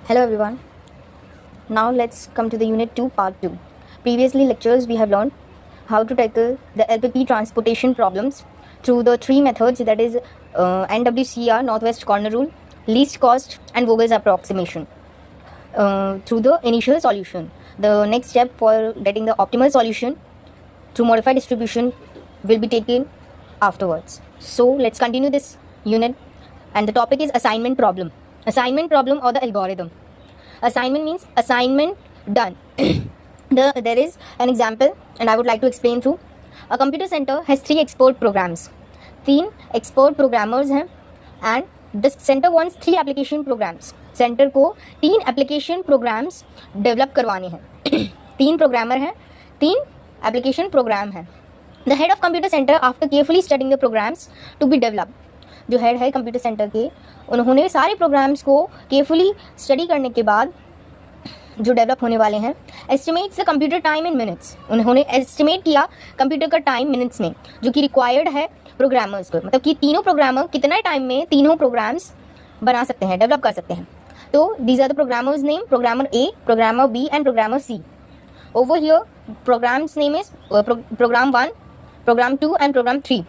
Hello everyone. Now let's come to the unit 2 part 2. Previously lectures we have learned how to tackle the LPP transportation problems through the three methods, that is NWCR, Northwest Corner Rule, least cost and Vogel's approximation through the initial solution. The next step for getting the optimal solution through modified distribution will be taken afterwards. So let's continue this unit, and the topic is assignment problem. Assignment problem or the algorithm. Assignment means assignment done. There is an example and I would like to explain through. A computer center has 3 expert programs. 3 expert programmers हैं and the center wants 3 application programs. Center को 3 application programs develop करवाने हैं. 3 programmer हैं, 3 application program हैं. The head of computer center after carefully studying the programs to be developed, जो head है computer centre के, उन्होंने सारे प्रोग्राम्स को केयरफुली स्टडी करने के बाद जो डेवलप होने वाले हैं, estimates the computer time in minutes, उन्होंने एस्टिमेट किया कंप्यूटर का टाइम मिनट्स में, जो कि रिक्वायर्ड है प्रोग्रामर्स को, मतलब कि तीनों प्रोग्रामर कितना टाइम में तीनों प्रोग्राम्स बना सकते हैं, डेवलप कर सकते हैं. तो these are the programmers name, programmer A, programmer B and programmer C. Over here programs name is program 1, program 2 and program 3.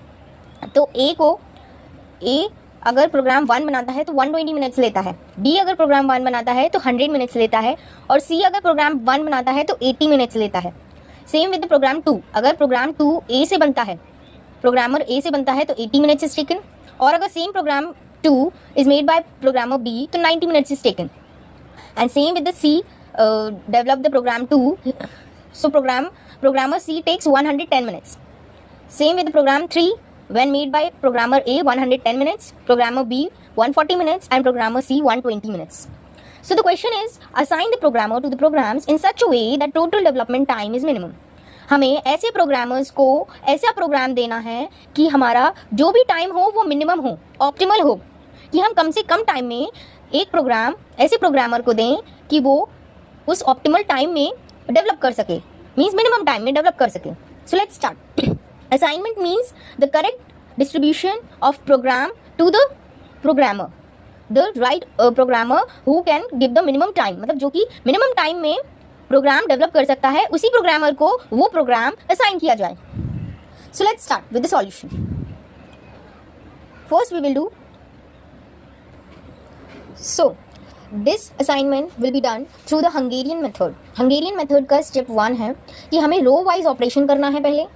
तो ए अगर प्रोग्राम 1 बनाता है तो 120 मिनट्स लेता है, बी अगर प्रोग्राम 1 बनाता है तो 100 मिनट्स लेता है, और सी अगर प्रोग्राम 1 बनाता है तो 80 मिनट्स लेता है. सेम विद प्रोग्राम 2, अगर प्रोग्राम 2 ए से बनता है, प्रोग्रामर ए से बनता है तो 80 मिनट्स इज टेकन, और अगर same program 2 is made by programmer B तो 90 minutes is taken. And same with the C, develop the program 2, so programmer C takes 110 minutes. Same with program 3, when made by programmer A 110 minutes, programmer B 140 minutes and programmer C 120 minutes. So the question is, assign the programmer to the programs in such a way that total development time is minimum. हमें ऐसे programmers को ऐसा programme देना है कि हमारा जो भी टाइम हो वो मिनिमम हो, ऑप्टिमल हो, कि हम कम से कम टाइम में एक प्रोग्राम ऐसे प्रोग्रामर को दें कि वो उस ऑप्टिमल टाइम में डेवलप कर सके, मीन्स मिनिमम टाइम में डेवलप कर सके. So let's start. Assignment means the correct distribution of program to the programmer. The right programmer who can give the minimum time, मतलब जो कि minimum time में प्रोग्राम डेवलप कर सकता है, उसी प्रोग्रामर को वो प्रोग्राम असाइन किया जाए. So let's start with the solution. First we will do, so this assignment will be done through the Hungarian method. Hungarian method का step 1 है कि हमें रो वाइज ऑपरेशन करना है पहले,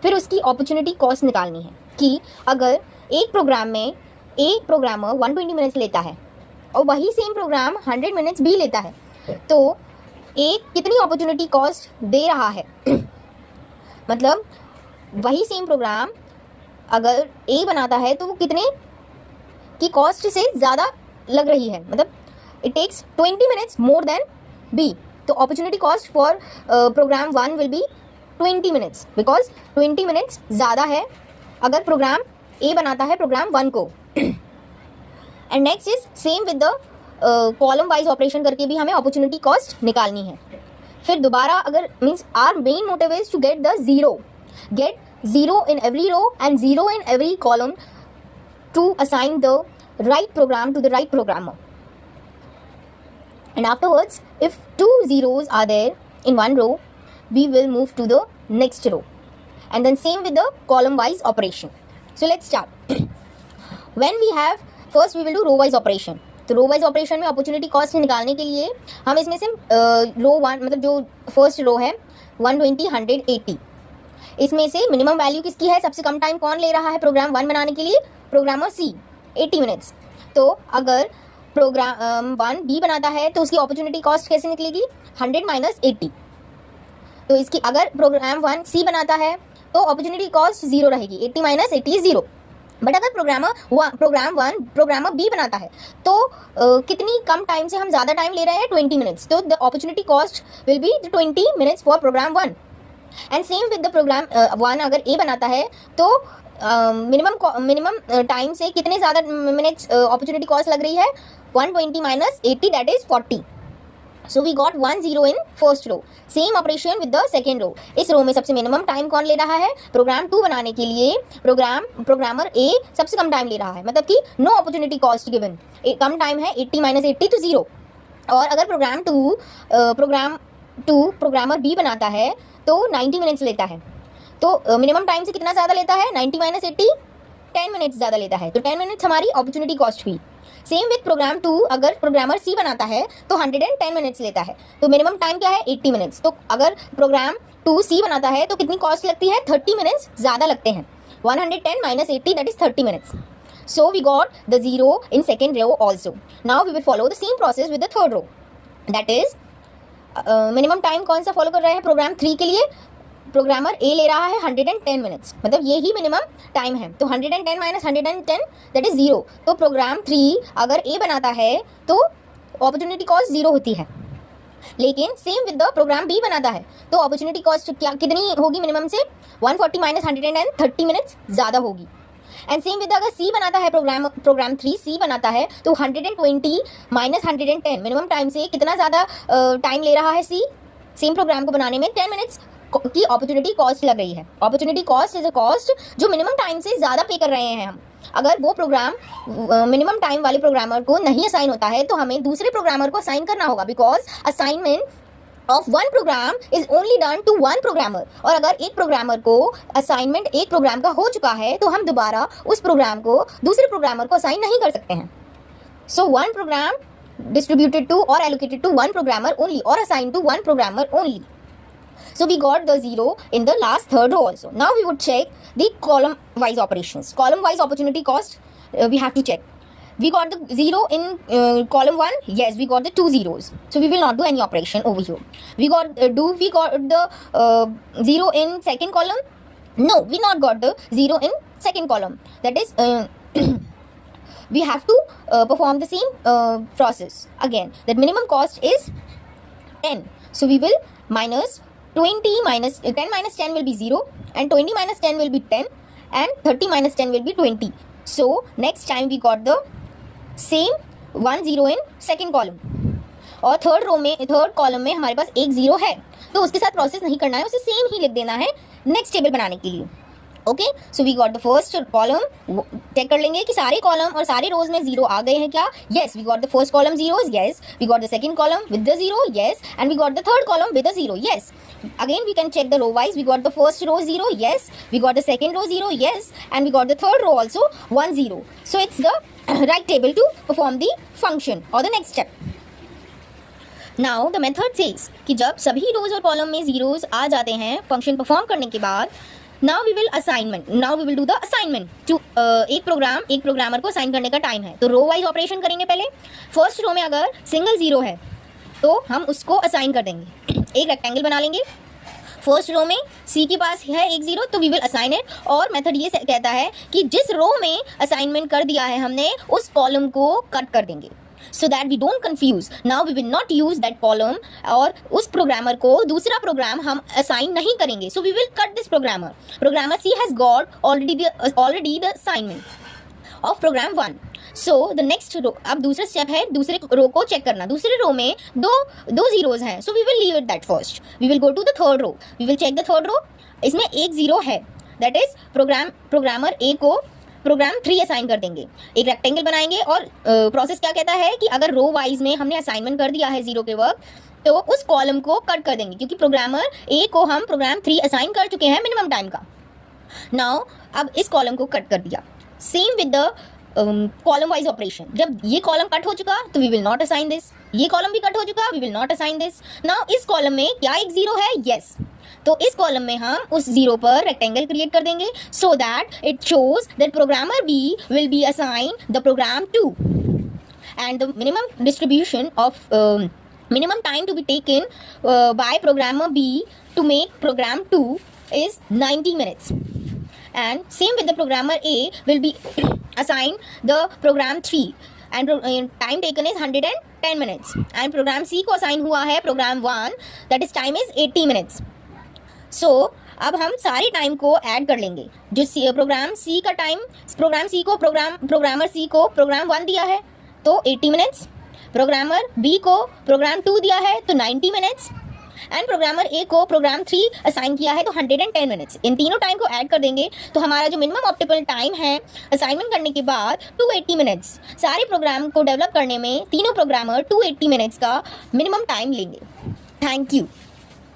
फिर उसकी अपॉर्चुनिटी कॉस्ट निकालनी है कि अगर एक प्रोग्राम में एक प्रोग्रामर 120 मिनट्स लेता है और वही सेम प्रोग्राम 100 मिनट्स भी लेता है, तो एक कितनी अपॉर्चुनिटी कॉस्ट दे रहा है. मतलब वही सेम प्रोग्राम अगर ए बनाता है तो वो कितने की कॉस्ट से ज़्यादा लग रही है, मतलब it takes 20 minutes more than B. तो opportunity cost for programme 1 will be 20 minutes, because 20 minutes ज़्यादा है अगर प्रोग्राम ए बनाता है प्रोग्राम 1 को. And next is same with the column wise operation करके भी हमें अपॉर्चुनिटी कॉस्ट निकालनी है. फिर दोबारा अगर means our main motive is to get zero in every row and zero in every column to assign the right program to the right programmer. And afterwards if 2 zeros are there in one row, we will move to the next row, and then same with the column wise operation. So let's start. When we have, first we will do row wise operation. तो row wise operation में opportunity cost निकालने के लिए हम इसमें से रो 1, मतलब जो फर्स्ट रो है 120 100 80, इसमें से मिनिमम वैल्यू किसकी है, सबसे कम टाइम कौन ले रहा है प्रोग्राम 1 बनाने के लिए, प्रोग्रामर सी 80 मिनट्स. तो अगर प्रोग्राम 1 बी बनाता है तो उसकी अपॉर्चुनिटी कॉस्ट कैसे निकलेगी, 100 - 80. तो इसकी अगर प्रोग्राम 1 सी बनाता है तो अपॉर्चुनिटी कॉस्ट 0 रहेगी, 80 - 80 इज 0. बट अगर प्रोग्राम 1 प्रोग्रामर बी बनाता है तो कितनी कम टाइम से हम ज़्यादा टाइम ले रहे हैं, 20 मिनट्स. तो the opportunity cost will be 20 minutes for programme 1. And same with the program 1 अगर ए बनाता है तो मिनिमम टाइम से कितने ज़्यादा मिनट्स अपॉर्चुनिटी कॉस्ट लग रही है, 120 - 80 that is 40. So we got 1 0 in first row. Same operation with the second row. इस रो में सबसे मिनिमम टाइम कौन ले रहा है, प्रोग्राम 2 बनाने के लिए प्रोग्रामर ए सबसे कम टाइम ले रहा है, मतलब कि नो अपॉर्चुनिटी कॉस्ट गिवन, कम टाइम है 80 - 80 तो 0. और अगर प्रोग्राम टू प्रोग्रामर बी बनाता है तो 90 मिनट्स लेता है। तो मिनिमम टाइम से कितना ज़्यादा लेता है, 90 माइनस 80, 10 मिनट्स ज़्यादा लेता है। तो 10 मिनट्स हमारी अपॉर्चुनिटी कॉस्ट हुई। सेम विथ प्रोग्राम टू, अगर प्रोग्रामर सी बनाता है तो 110 मिनट्स लेता है। तो मिनिमम टाइम क्या है, 80 मिनट्स। तो अगर प्रोग्राम टू सी बनाता है तो कितनी कॉस्ट लगती है, 30 मिनट्स ज़्यादा लगते हैं। 110 minus 80, that is 30 minutes. So we got the 0 in second row also. Now we will follow the same process with the third row. That is minimum time कौन सा फॉलो कर रहे हैं प्रोग्राम 3 के लिए, प्रोग्रामर ए ले रहा है 110 मिनट्स, मतलब ये ही मिनिमम टाइम है। तो 110 माइनस 110 दैट इज 0। तो प्रोग्राम 3 अगर ए बनाता है तो अपॉर्चुनिटी कॉस्ट 0 होती है। लेकिन same with the program B बनाता है तो अपॉर्चुनिटी कॉस्ट क्या कितनी होगी, मिनिमम से 140 माइनस 110, 30 मिनट्स ज़्यादा होगी। एंड सेम विद अगर सी बनाता है प्रोग्राम 3 सी बनाता है तो 120 माइनस 110 मिनिमम टाइम से कितना ज़्यादा टाइम ले रहा है सी, सेम प्रोग्राम को बनाने में 10 मिनट्स की अपॉर्चुनिटी कॉस्ट लग रही है। Opportunity cost is a cost जो मिनिमम टाइम से ज़्यादा पे कर रहे हैं हम। अगर वो प्रोग्राम मिनिमम टाइम वाले प्रोग्रामर को नहीं असाइन होता है तो हमें दूसरे प्रोग्रामर को असाइन करना होगा, because assignment of one program is only done to one programmer. और अगर एक प्रोग्रामर को असाइनमेंट एक प्रोग्राम का हो चुका है तो हम दोबारा उस प्रोग्राम को दूसरे प्रोग्रामर को असाइन नहीं कर सकते हैं। So one program distributed to और allocated to one programmer only और assign to one programmer only. So we got the 0 in the last third row also. Now we would check the column wise operations. Column wise opportunity cost we have to check. We got the 0 in column 1. Yes, we got the 2 zeros. So we will not do any operation over here. We got the 0 in second column? No, we not got the 0 in second column. That is we have to perform the same process again. That minimum cost is 10. So we will minus 20 minus 10 minus 10 will be 0, and 20 minus 10 will be 10, and 30 minus 10 will be 20. So next time we got the same 1 0 in second column. और third column में हमारे पास एक 0 है तो उसके साथ process नहीं करना है, उसे सेम ही लिख देना है नेक्स्ट टेबल बनाने के लिए. Okay, so we got the first column. Check कर लेंगे कि सारे कॉलम और सारे रोज में 0 आ गए हैं क्या. Yes, we got the first column zeros. Yes, we got the second column with the 0. Yes, and we got the third column with the 0. Yes, again we can check the row wise. We got the first row 0. Yes, we got the second row 0. Yes, and we got the third row also 1 0. So it's the right table to perform the function or the next step. Now the method says कि जब सभी रोज और column में zeros आ जाते हैं function perform करने के बाद, now we will do the assignment to एक प्रोग्रामर को असाइन करने का टाइम है. तो रो वाइज ऑपरेशन करेंगे. पहले फर्स्ट रो में अगर सिंगल 0 है तो हम उसको असाइन कर देंगे. एक रेक्टेंगल बना लेंगे. फर्स्ट रो में सी के पास है एक 0 तो वी विल असाइन इट. और मेथड ये कहता है कि जिस रो में असाइनमेंट कर दिया है हमने उस कॉलम को कट कर देंगे, so that we don't confuse. Now we will not use that column और उस प्रोग्रामर को दूसरा प्रोग्राम हम असाइन नहीं करेंगे. So we will cut this programmer. Programmer C has got already the assignment of program 1. So the next row, अब दूसरा step है दूसरे रो को चेक करना. दूसरे रो में दो zeros हैं, so we will leave it that first. We will go to the third row. We will check the third row. इसमें एक 0 है, that is प्रोग्रामर A को प्रोग्राम 3 असाइन कर देंगे. एक रेक्टेंगल बनाएंगे. और प्रोसेस क्या कहता है कि अगर रो वाइज में हमने असाइनमेंट कर दिया है 0 के वक्त तो उस कॉलम को कट कर देंगे, क्योंकि प्रोग्रामर ए को हम प्रोग्राम 3 असाइन कर चुके हैं मिनिमम टाइम का. नाउ अब इस कॉलम को कट कर दिया. Same with the column wise operation. जब ये कॉलम कट हो चुका तो we will not assign this. ये कॉलम भी कट हो चुका, we will not assign this. Now इस कॉलम में क्या एक 0 है. यस, तो इस कॉलम में हम उस 0 पर रेक्टेंगल क्रिएट कर देंगे so that it shows that programmer B will be assign the program 2 and the minimum distribution of minimum time to be taken by programmer B to make program 2 is 90 minutes. And same with the programmer A will be assigned the program 3 and time taken is 110 minutes. And program C को assign हुआ है program 1, that is time is 80 minutes. So अब हम सारे time को add कर लेंगे. जो प्रोग्राम सी का टाइम, प्रोग्रामर सी को प्रोग्राम 1 दिया है तो 80 मिनट्स. प्रोग्रामर बी को प्रोग्राम 2 दिया है तो 90 मिनट्स. एंड प्रोग्रामर ए को प्रोग्राम 3 असाइन किया है तो 110 मिनट्स। इन तीनों टाइम को ऐड कर देंगे तो हमारा जो मिनिमम ऑप्टिमल टाइम है असाइनमेंट करने के बाद 280 मिनट्स। सारे प्रोग्राम को डेवलप करने में तीनों प्रोग्रामर 280 मिनट्स का मिनिमम टाइम लेंगे। Thank you.